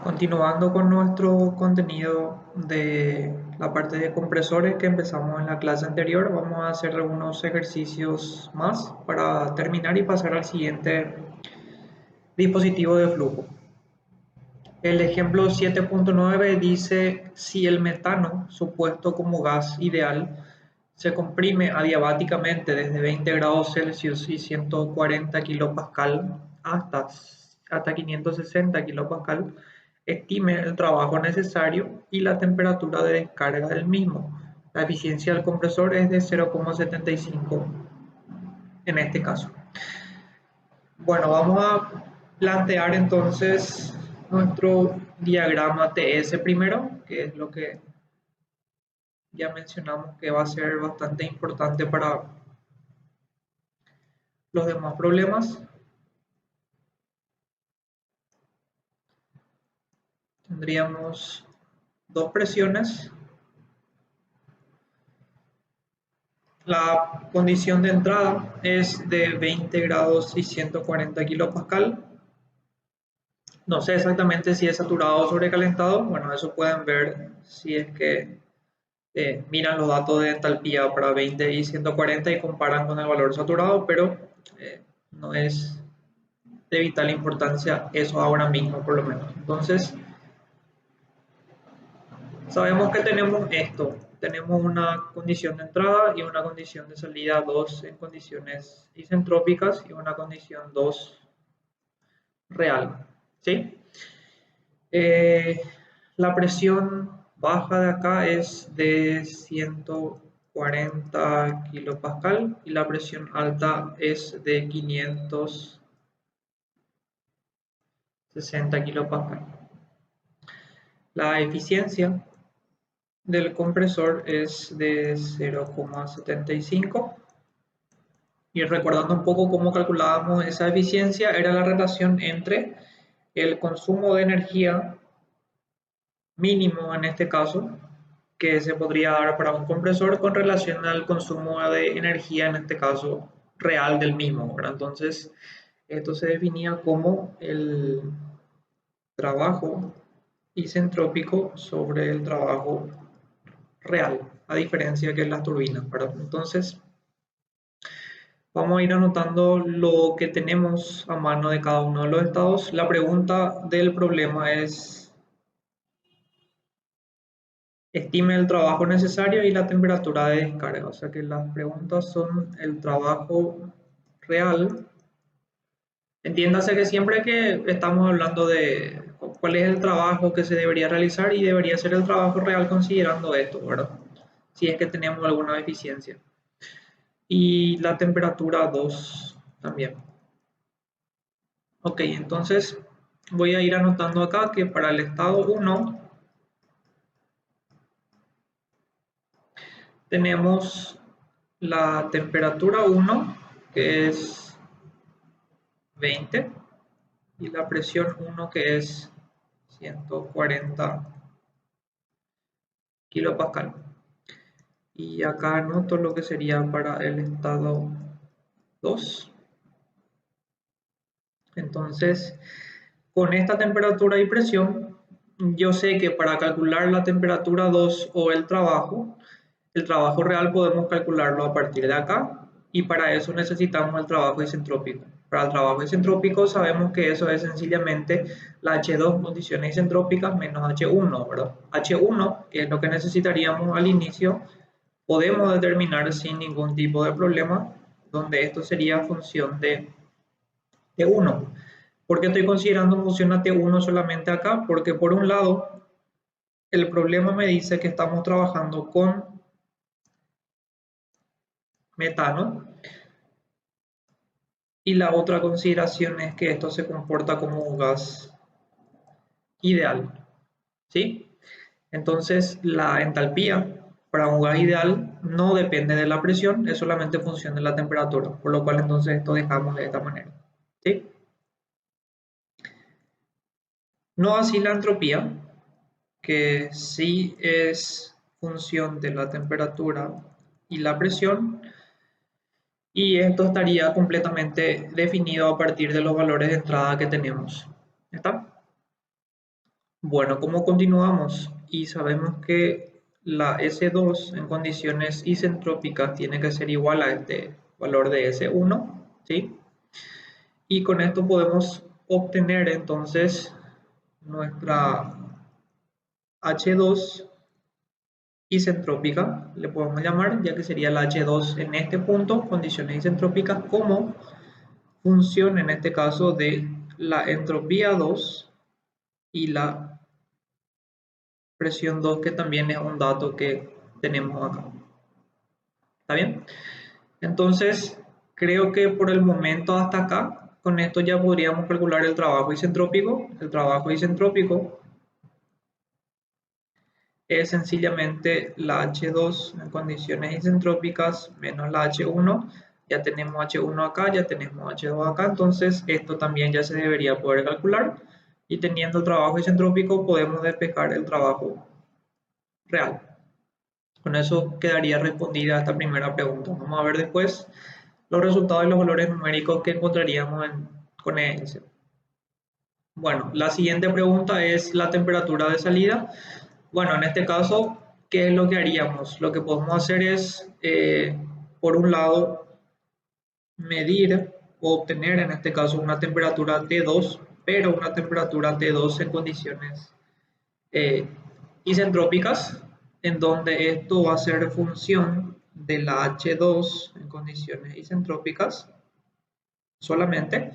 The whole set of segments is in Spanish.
Continuando con nuestro contenido de la parte de compresores que empezamos en la clase anterior, vamos a hacer algunos ejercicios más para terminar y pasar al siguiente dispositivo de flujo. El ejemplo 7.9 dice: si el metano, supuesto como gas ideal, se comprime adiabáticamente desde 20 grados Celsius y 140 kilopascal hasta 560 kilopascal, estime el trabajo necesario y la temperatura de descarga del mismo. La eficiencia del compresor es de 0,75 en este caso. Bueno, vamos a plantear entonces nuestro diagrama TS primero, que es lo que ya mencionamos que va a ser bastante importante para los demás problemas. Tendríamos dos presiones. La condición de entrada es de 20 grados y 140 kilopascal. No sé exactamente si es saturado o sobrecalentado. Bueno, eso pueden ver si es que miran los datos de entalpía para 20 y 140 y comparan con el valor saturado, pero no es de vital importancia eso ahora mismo, por lo menos. Entonces, sabemos que tenemos esto. Tenemos una condición de entrada y una condición de salida 2 en condiciones isentrópicas y una condición 2 real. ¿Sí? La presión baja de acá es de 140 kilopascal y la presión alta es de 560 kilopascal. La eficiencia del compresor es de 0,75 y recordando un poco cómo calculábamos esa eficiencia, era la relación entre el consumo de energía mínimo en este caso que se podría dar para un compresor con relación al consumo de energía en este caso real del mismo, ¿verdad? Entonces esto se definía como el trabajo isentrópico sobre el trabajo real, a diferencia que en las turbinas, ¿verdad? Entonces vamos a ir anotando lo que tenemos a mano de cada uno de los estados. La pregunta del problema es: estime el trabajo necesario y la temperatura de descarga. O sea que las preguntas son el trabajo real. Entiéndase que siempre que estamos hablando de cuál es el trabajo que se debería realizar y debería ser el trabajo real considerando esto, ¿verdad? Si es que tenemos alguna deficiencia. Y la temperatura 2 también. Ok, entonces voy a ir anotando acá que para el estado 1 tenemos la temperatura 1, que es 20, y la presión 1, que es 140 kilopascal. Y acá anoto lo que sería para el estado 2. Entonces, con esta temperatura y presión, yo sé que para calcular la temperatura 2 o el trabajo real podemos calcularlo a partir de acá y para eso necesitamos el trabajo isentrópico. Para el trabajo isentrópico sabemos que eso es sencillamente la H2 condiciones isentrópicas menos H1, ¿verdad? H1, que es lo que necesitaríamos al inicio, podemos determinar sin ningún tipo de problema, donde esto sería función de T1. ¿Por qué estoy considerando función a T1 solamente acá? Porque por un lado, el problema me dice que estamos trabajando con metano y la otra consideración es que esto se comporta como un gas ideal, ¿sí? Entonces la entalpía para un gas ideal no depende de la presión, es solamente función de la temperatura, por lo cual entonces esto dejamos de esta manera, ¿sí? No así la entropía, que sí es función de la temperatura y la presión, y esto estaría completamente definido a partir de los valores de entrada que tenemos. ¿Está? Bueno, ¿cómo continuamos? Y sabemos que la S2 en condiciones isentrópicas tiene que ser igual a este valor de S1, ¿sí? Y con esto podemos obtener entonces nuestra H2 isentrópica, le podemos llamar, ya que sería la H2 en este punto, condiciones isentrópicas, como función en este caso de la entropía 2 y la presión 2, que también es un dato que tenemos acá. ¿Está bien? Entonces, creo que por el momento hasta acá, con esto ya podríamos calcular el trabajo isentrópico. El trabajo isentrópico es sencillamente la H2 en condiciones isentrópicas menos la H1. Ya tenemos H1 acá, ya tenemos H2 acá, entonces esto también ya se debería poder calcular. Y teniendo el trabajo isentrópico podemos despejar el trabajo real. Con eso quedaría respondida esta primera pregunta. Vamos a ver después los resultados y los valores numéricos que encontraríamos con ES. Bueno, la siguiente pregunta es la temperatura de salida. Bueno, en este caso, ¿qué es lo que haríamos? Lo que podemos hacer es, por un lado, medir o obtener en este caso una temperatura T2, pero una temperatura T2 en condiciones eh, isentrópicas, en donde esto va a ser función de la H2 en condiciones isentrópicas solamente,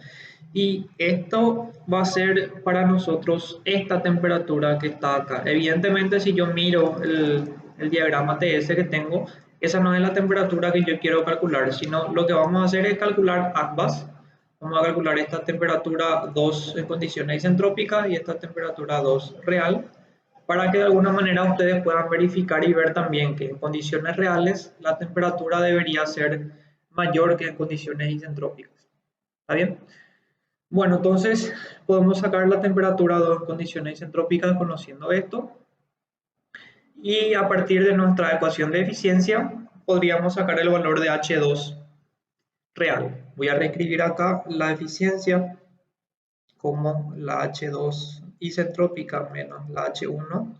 y esto va a ser para nosotros esta temperatura que está acá. Evidentemente, si yo miro el diagrama TS que tengo, esa no es la temperatura que yo quiero calcular, sino lo que vamos a hacer es calcular ambas. Vamos a calcular esta temperatura 2 en condiciones isentrópicas y esta temperatura 2 real, para que de alguna manera ustedes puedan verificar y ver también que en condiciones reales la temperatura debería ser mayor que en condiciones isentrópicas. ¿Está bien? Bueno, entonces podemos sacar la temperatura 2 en condiciones isentrópicas conociendo esto. Y a partir de nuestra ecuación de eficiencia podríamos sacar el valor de H2 real. Voy a reescribir acá la eficiencia como la H2 isentrópica menos la H1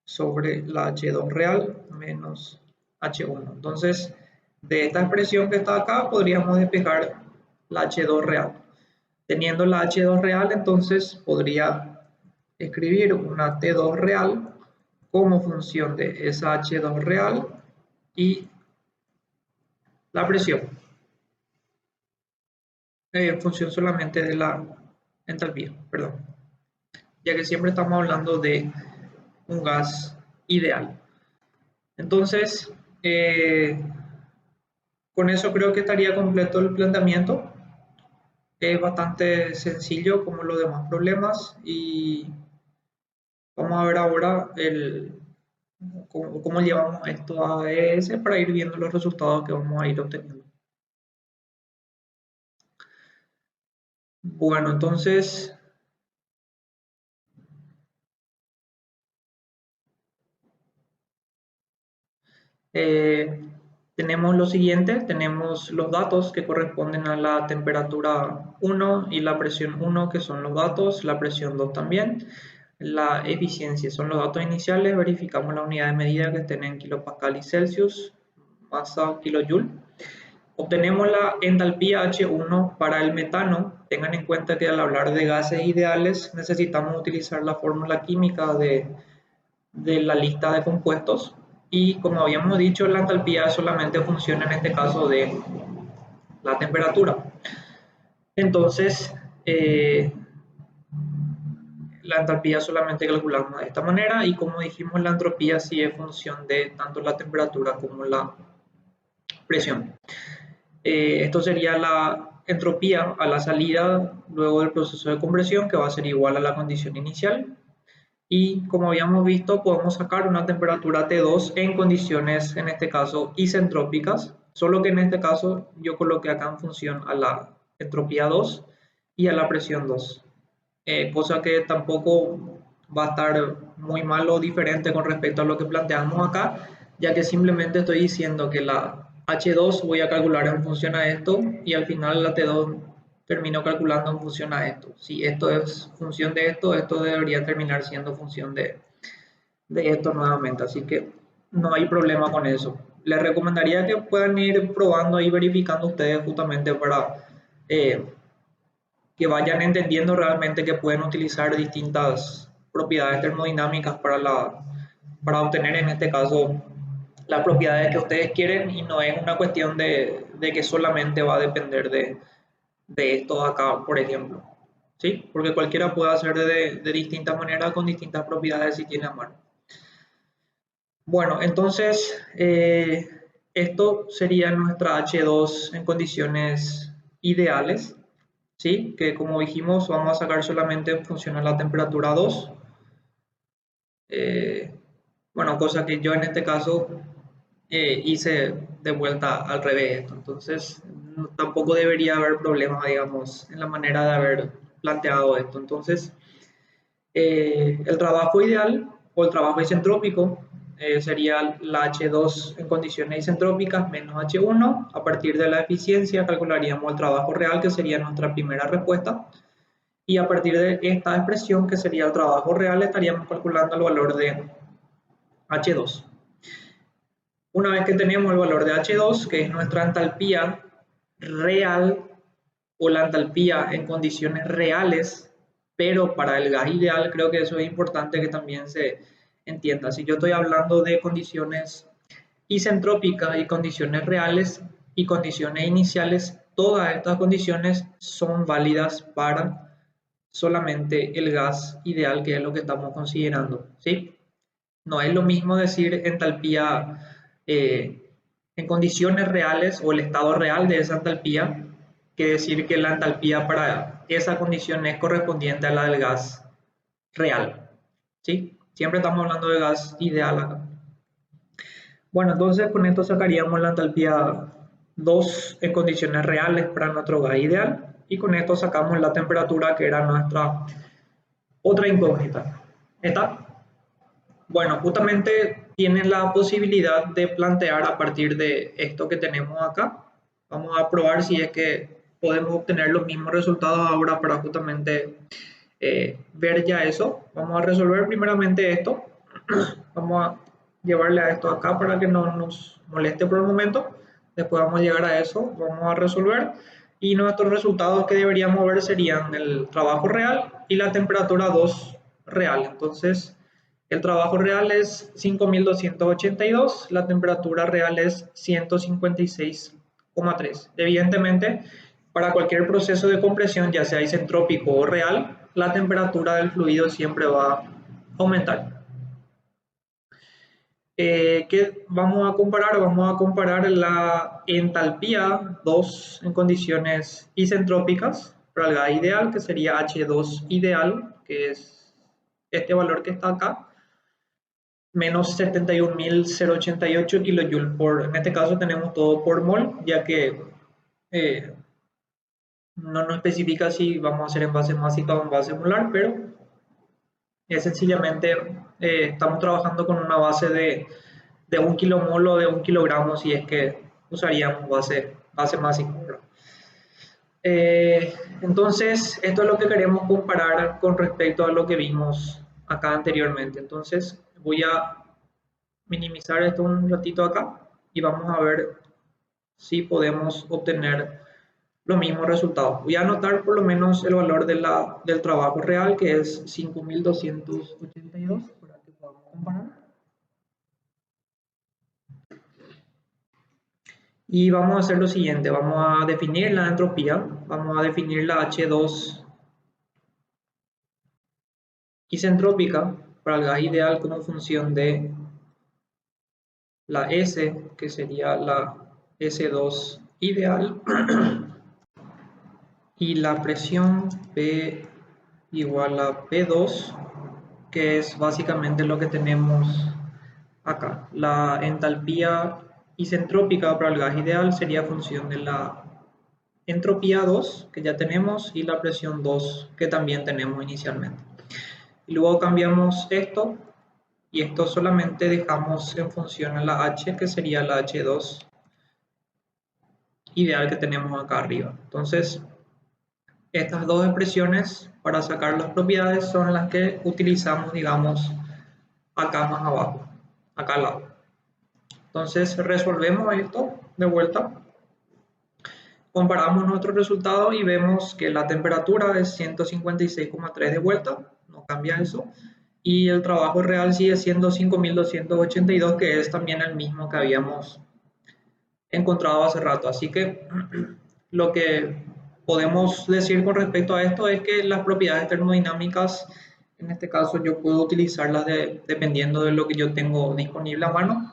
sobre la H2 real menos H1. Entonces, de esta expresión que está acá podríamos despejar la H2 real. Teniendo la H2 real, entonces podría escribir una T2 real como función de esa H2 real y la presión, en función solamente de la entalpía, perdón, ya que siempre estamos hablando de un gas ideal. Entonces, con eso creo que estaría completo el planteamiento. Es bastante sencillo como los demás problemas y vamos a ver ahora cómo llevamos esto a ES para ir viendo los resultados que vamos a ir obteniendo. Bueno, entonces tenemos lo siguiente, tenemos los datos que corresponden a la temperatura 1 y la presión 1, que son los datos, la presión 2 también. La eficiencia son los datos iniciales, verificamos la unidad de medida que estén en kilopascal y Celsius, masa kilojoule. Obtenemos la entalpía H1 para el metano. Tengan en cuenta que al hablar de gases ideales necesitamos utilizar la fórmula química de la lista de compuestos, y como habíamos dicho, la entalpía solamente funciona en este caso de la temperatura. Entonces, la entalpía solamente calculamos de esta manera, y como dijimos, la entropía sí es función de tanto la temperatura como la presión. Esto sería la entropía a la salida luego del proceso de compresión, que va a ser igual a la condición inicial. Y como habíamos visto, podemos sacar una temperatura T2 en condiciones, en este caso, isentrópicas, solo que en este caso yo coloqué acá en función a la entropía 2 y a la presión 2. Cosa que tampoco va a estar muy mal o diferente con respecto a lo que planteamos acá, ya que simplemente estoy diciendo que la H2 voy a calcular en función a esto, y al final la T2 termino calculando en función a esto. Si esto es función de esto, esto debería terminar siendo función de esto nuevamente. Así que no hay problema con eso. Les recomendaría que puedan ir probando y verificando ustedes justamente para eh, que vayan entendiendo realmente que pueden utilizar distintas propiedades termodinámicas para obtener en este caso las propiedades que ustedes quieren, y no es una cuestión de que solamente va a depender de esto acá, por ejemplo. ¿Sí? Porque cualquiera puede hacer de distintas maneras con distintas propiedades si tiene a mano. Bueno, entonces esto sería nuestra H2 en condiciones ideales, ¿sí? Que como dijimos vamos a sacar solamente en función a la temperatura 2. Eh, bueno, cosa que yo en este caso hice de vuelta al revés esto. Entonces tampoco debería haber problemas, digamos, en la manera de haber planteado esto. Entonces, el trabajo ideal o el trabajo isentrópico sería la H2 en condiciones isentrópicas menos H1. A partir de la eficiencia calcularíamos el trabajo real, que sería nuestra primera respuesta. Y a partir de esta expresión, que sería el trabajo real, estaríamos calculando el valor de H2. Una vez que tenemos el valor de H2, que es nuestra entalpía real o la entalpía en condiciones reales, pero para el gas ideal creo que eso es importante que también se entienda. Si yo estoy hablando de condiciones isentrópicas y condiciones reales y condiciones iniciales, todas estas condiciones son válidas para solamente el gas ideal, que es lo que estamos considerando, ¿sí? No es lo mismo decir entalpía en condiciones reales o el estado real de esa entalpía que decir que la entalpía para esa condición es correspondiente a la del gas real. ¿Sí? Siempre estamos hablando de gas ideal acá. Bueno, entonces con esto sacaríamos la entalpía 2 en condiciones reales para nuestro gas ideal, y con esto sacamos la temperatura, que era nuestra otra incógnita. ¿Está? Bueno, justamente tienen la posibilidad de plantear a partir de esto que tenemos acá. Vamos a probar si es que podemos obtener los mismos resultados ahora para justamente ver ya eso. Vamos a resolver primeramente esto. Vamos a llevarle a esto acá para que no nos moleste por el momento. Después vamos a llegar a eso, vamos a resolver. Y nuestros resultados que deberíamos ver serían el trabajo real y la temperatura 2 real. Entonces, el trabajo real es 5282, la temperatura real es 156,3. Evidentemente, para cualquier proceso de compresión, ya sea isentrópico o real, la temperatura del fluido siempre va a aumentar. ¿Qué vamos a comparar? Vamos a comparar la entalpía 2 en condiciones isentrópicas para el gas ideal, que sería H2 ideal, que es este valor que está acá, menos 71.088 kJ por, en este caso tenemos todo por mol, ya que no nos especifica si vamos a hacer en base másica o en base molar, pero es sencillamente estamos trabajando con una base de 1 kilomol o de 1 kilogramo, si es que usaríamos base másica. Entonces, esto es lo que queremos comparar con respecto a lo que vimos acá anteriormente. Entonces, voy a minimizar esto un ratito acá y vamos a ver si podemos obtener los mismos resultados. Voy a anotar por lo menos el valor del trabajo real, que es 5282, para que podamos comparar. Y vamos a hacer lo siguiente, vamos a definir la entropía, vamos a definir la H2 isentrópica para el gas ideal como función de la S, que sería la S2 ideal, y la presión P igual a P2, que es básicamente lo que tenemos acá. La entalpía isentrópica para el gas ideal sería función de la entropía 2, que ya tenemos, y la presión 2, que también tenemos inicialmente. Y luego cambiamos esto, y esto solamente dejamos en función a la H, que sería la H2 ideal que tenemos acá arriba. Entonces, estas dos expresiones para sacar las propiedades son las que utilizamos, digamos, acá más abajo, acá al lado. Entonces resolvemos esto de vuelta, comparamos nuestro resultado y vemos que la temperatura es 156,3 de vuelta, no cambia eso, y el trabajo real sigue siendo 5.282, que es también el mismo que habíamos encontrado hace rato. Así que lo que podemos decir con respecto a esto es que las propiedades termodinámicas, en este caso yo puedo utilizarlas dependiendo de lo que yo tengo disponible a mano.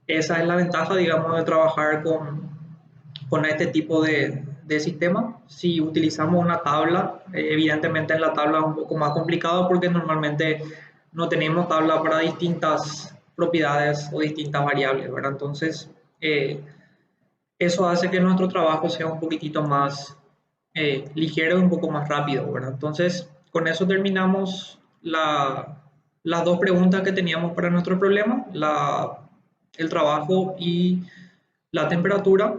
Esa es la ventaja, digamos, de trabajar con este tipo de sistema. Si utilizamos una tabla, evidentemente en la tabla es un poco más complicado porque normalmente no tenemos tabla para distintas propiedades o distintas variables, ¿verdad? Entonces, eso hace que nuestro trabajo sea un poquitito más ligero y un poco más rápido, ¿verdad? Entonces, con eso terminamos las dos preguntas que teníamos para nuestro problema, el trabajo y la temperatura,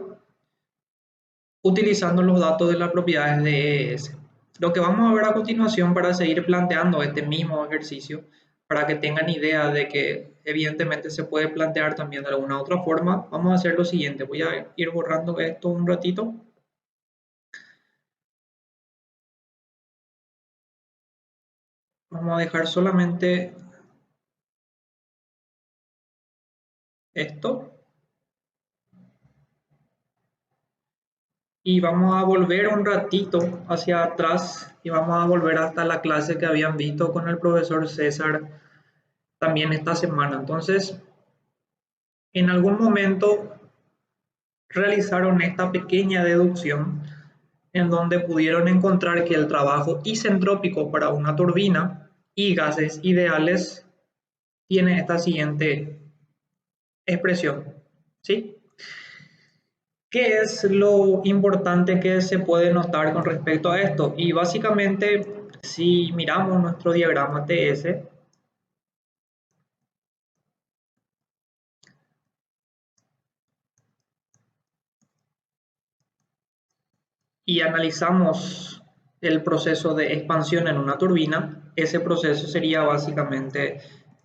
utilizando los datos de las propiedades de EES. Lo que vamos a ver a continuación para seguir planteando este mismo ejercicio, para que tengan idea de que evidentemente se puede plantear también de alguna otra forma, vamos a hacer lo siguiente. Voy a ir borrando esto un ratito. Vamos a dejar solamente esto. Y vamos a volver un ratito hacia atrás y vamos a volver hasta la clase que habían visto con el profesor César también esta semana. Entonces, en algún momento realizaron esta pequeña deducción en donde pudieron encontrar que el trabajo isentrópico para una turbina y gases ideales tiene esta siguiente expresión, ¿sí? ¿Qué es lo importante que se puede notar con respecto a esto? Y básicamente, si miramos nuestro diagrama TS, y analizamos el proceso de expansión en una turbina, ese proceso sería básicamente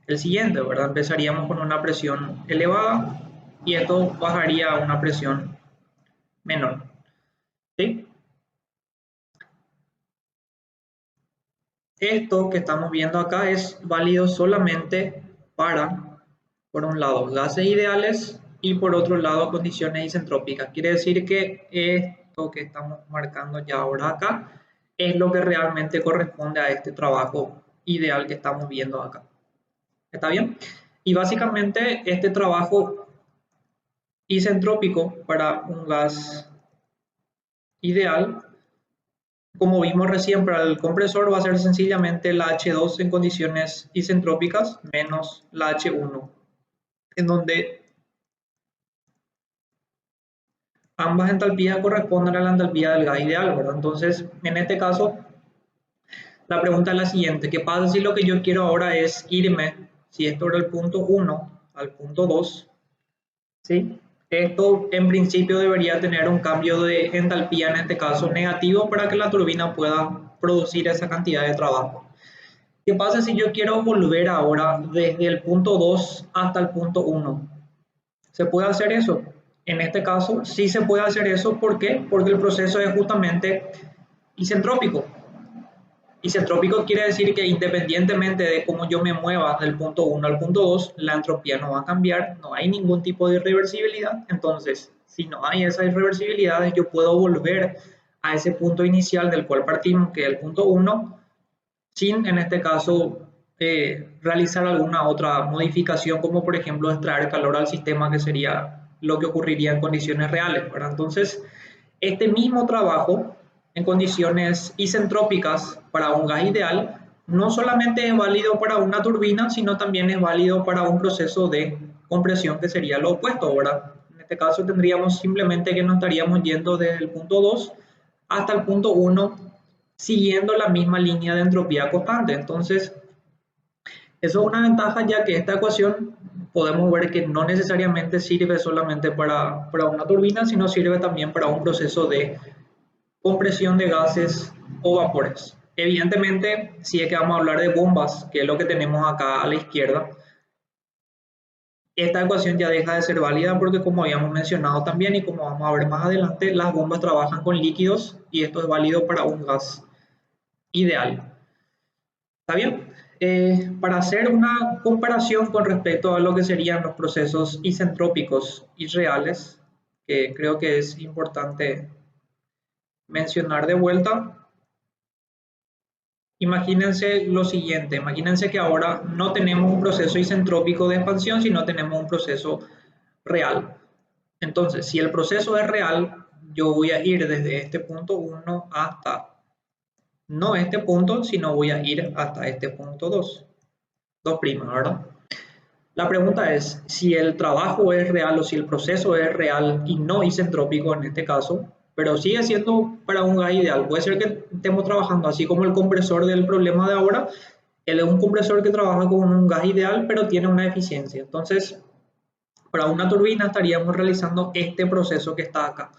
el siguiente, ¿verdad? Empezaríamos con una presión elevada y esto bajaría a una presión menor, ¿sí? Esto que estamos viendo acá es válido solamente para, por un lado, gases ideales y por otro lado, condiciones isentrópicas. Quiere decir que esto que estamos marcando ya ahora acá es lo que realmente corresponde a este trabajo ideal que estamos viendo acá. ¿Está bien? Y básicamente este trabajo isentrópico para un gas ideal, como vimos recién, para el compresor va a ser sencillamente la H2 en condiciones isentrópicas menos la H1, en donde ambas entalpías corresponden a la entalpía del gas ideal, ¿verdad? Entonces, en este caso, la pregunta es la siguiente: ¿qué pasa si lo que yo quiero ahora es irme, si esto era el punto 1 al punto 2, ¿sí? Esto en principio debería tener un cambio de entalpía, en este caso negativo, para que la turbina pueda producir esa cantidad de trabajo. ¿Qué pasa si yo quiero volver ahora desde el punto 2 hasta el punto 1? ¿Se puede hacer eso? En este caso sí se puede hacer eso. ¿Por qué? Porque el proceso es justamente isentrópico. Isentrópico quiere decir que independientemente de cómo yo me mueva del punto 1 al punto 2, la entropía no va a cambiar, no hay ningún tipo de irreversibilidad. Entonces, si no hay esas irreversibilidades, yo puedo volver a ese punto inicial del cual partimos, que es el punto 1, sin, en este caso, realizar alguna otra modificación, como por ejemplo extraer calor al sistema, que sería lo que ocurriría en condiciones reales, ¿verdad? Entonces, este mismo trabajo en condiciones isentrópicas para un gas ideal no solamente es válido para una turbina, sino también es válido para un proceso de compresión, que sería lo opuesto, ¿verdad? En este caso tendríamos simplemente que nos estaríamos yendo desde el punto 2 hasta el punto 1, siguiendo la misma línea de entropía constante. Entonces, eso es una ventaja, ya que esta ecuación podemos ver que no necesariamente sirve solamente para una turbina, sino sirve también para un proceso de compresión de gases o vapores. Evidentemente, si es que vamos a hablar de bombas, que es lo que tenemos acá a la izquierda, esta ecuación ya deja de ser válida porque, como habíamos mencionado también y como vamos a ver más adelante, las bombas trabajan con líquidos y esto es válido para un gas ideal. ¿Está bien? Para hacer una comparación con respecto a lo que serían los procesos isentrópicos y reales, que creo que es importante mencionar de vuelta, imagínense lo siguiente, imagínense que ahora no tenemos un proceso isentrópico de expansión, sino tenemos un proceso real. Entonces, si el proceso es real, yo voy a ir desde este punto 1 hasta, no este punto, sino voy a ir hasta este punto 2, 2', ¿verdad? La pregunta es, si el trabajo es real o si el proceso es real y no isentrópico en este caso, pero sigue siendo para un gas ideal. Puede ser que estemos trabajando así como el compresor del problema de ahora, él es un compresor que trabaja con un gas ideal, pero tiene una eficiencia. Entonces, para una turbina estaríamos realizando este proceso que está acá.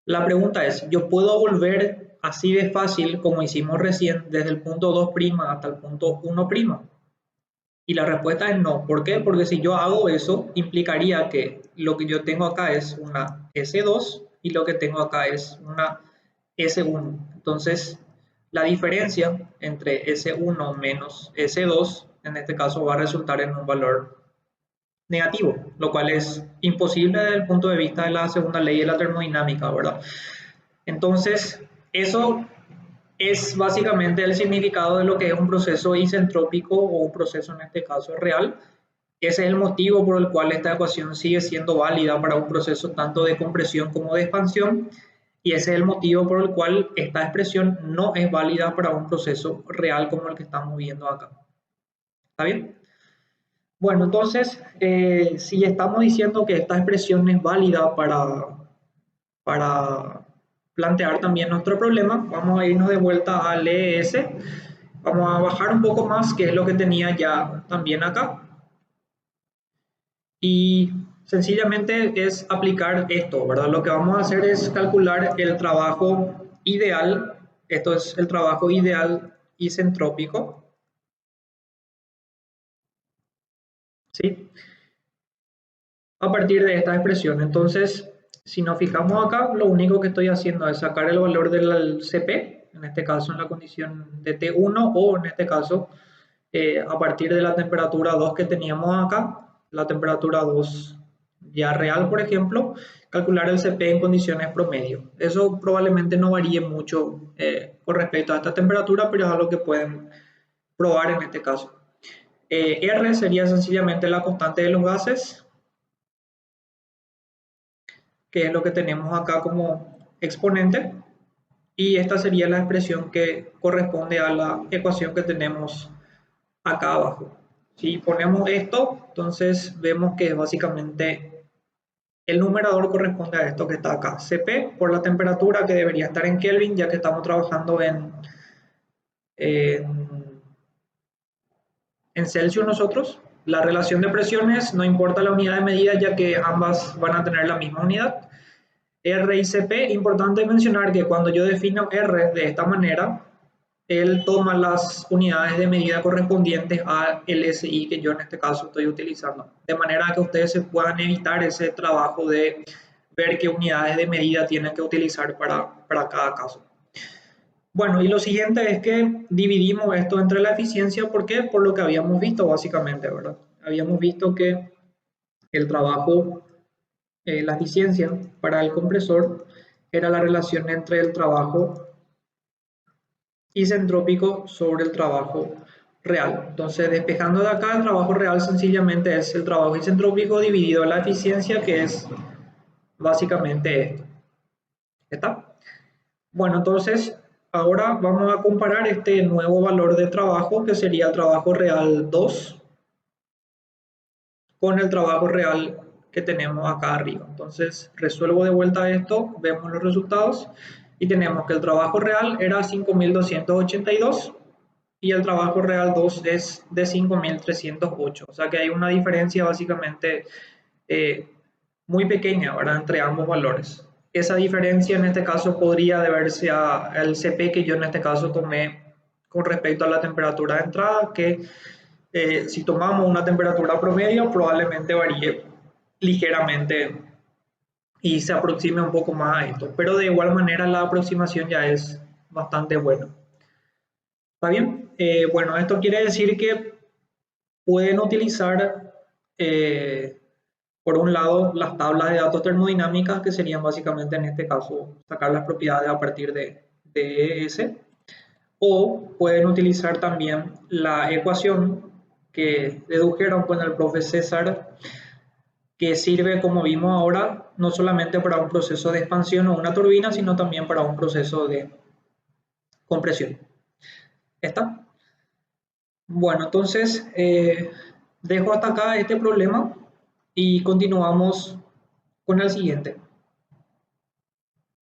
La pregunta es, ¿yo puedo volver así de fácil como hicimos recién desde el punto 2' hasta el punto 1'? Y la respuesta es no. ¿Por qué? Porque si yo hago eso, implicaría que lo que yo tengo acá es una S2 y lo que tengo acá es una S1. Entonces, la diferencia entre S1 menos S2, en este caso, va a resultar en un valor negativo, lo cual es imposible desde el punto de vista de la segunda ley de la termodinámica, ¿verdad? Entonces, eso es básicamente el significado de lo que es un proceso isentrópico o un proceso en este caso real. Ese es el motivo por el cual esta ecuación sigue siendo válida para un proceso tanto de compresión como de expansión, y ese es el motivo por el cual esta expresión no es válida para un proceso real como el que estamos viendo acá. ¿Está bien? Bueno, entonces, si estamos diciendo que esta expresión es válida para plantear también nuestro problema, vamos a irnos de vuelta al ES, vamos a bajar un poco más, que es lo que tenía ya también acá, y sencillamente es aplicar esto, ¿verdad? Lo que vamos a hacer es calcular el trabajo ideal, esto es el trabajo ideal isentrópico, ¿sí? A partir de esta expresión. Entonces, si nos fijamos acá, lo único que estoy haciendo es sacar el valor del CP, en este caso en la condición de T1, o en este caso a partir de la temperatura 2 que teníamos acá, la temperatura 2 ya real, por ejemplo, calcular el CP en condiciones promedio. Eso probablemente no varíe mucho con respecto a esta temperatura, pero es algo que pueden probar en este caso. R sería sencillamente la constante de los gases, que es lo que tenemos acá como exponente, y esta sería la expresión que corresponde a la ecuación que tenemos acá abajo. Si ponemos esto, entonces vemos que básicamente el numerador corresponde a esto que está acá, Cp por la temperatura, que debería estar en Kelvin, ya que estamos trabajando en, en Celsius nosotros. La relación de presiones no importa la unidad de medida, ya que ambas van a tener la misma unidad. R y Cp, importante mencionar que cuando yo defino R de esta manera, él toma las unidades de medida correspondientes a LSI que yo en este caso estoy utilizando, de manera que ustedes se puedan evitar ese trabajo de ver qué unidades de medida tienen que utilizar para cada caso. Bueno, y lo siguiente es que dividimos esto entre la eficiencia, ¿por qué? Por lo que habíamos visto básicamente, ¿verdad? Habíamos visto que el trabajo, la eficiencia para el compresor era la relación entre el trabajo isentrópico sobre el trabajo real. Entonces, despejando de acá, el trabajo real sencillamente es el trabajo isentrópico dividido en la eficiencia, que es básicamente esto. ¿Está? Bueno, entonces, ahora vamos a comparar este nuevo valor de trabajo, que sería el trabajo real 2, con el trabajo real que tenemos acá arriba. Entonces, resuelvo de vuelta esto, vemos los resultados y tenemos que el trabajo real era 5.282 y el trabajo real 2 es de 5.308. O sea que hay una diferencia básicamente muy pequeña, ¿verdad?, entre ambos valores. esa diferencia en este caso podría deberse al CP que yo en este caso tomé con respecto a la temperatura de entrada, que si tomamos una temperatura promedio probablemente varíe ligeramente y se aproxime un poco más a esto, pero de igual manera la aproximación ya es bastante buena. ¿Está bien? Bueno, esto quiere decir que pueden utilizar, por un lado, las tablas de datos termodinámicas, que serían básicamente en este caso sacar las propiedades a partir de ES, o pueden utilizar también la ecuación que dedujeron con el profe César, que sirve, como vimos ahora, no solamente para un proceso de expansión o una turbina, sino también para un proceso de compresión. ¿Está? Bueno, entonces dejo hasta acá este problema y continuamos con el siguiente.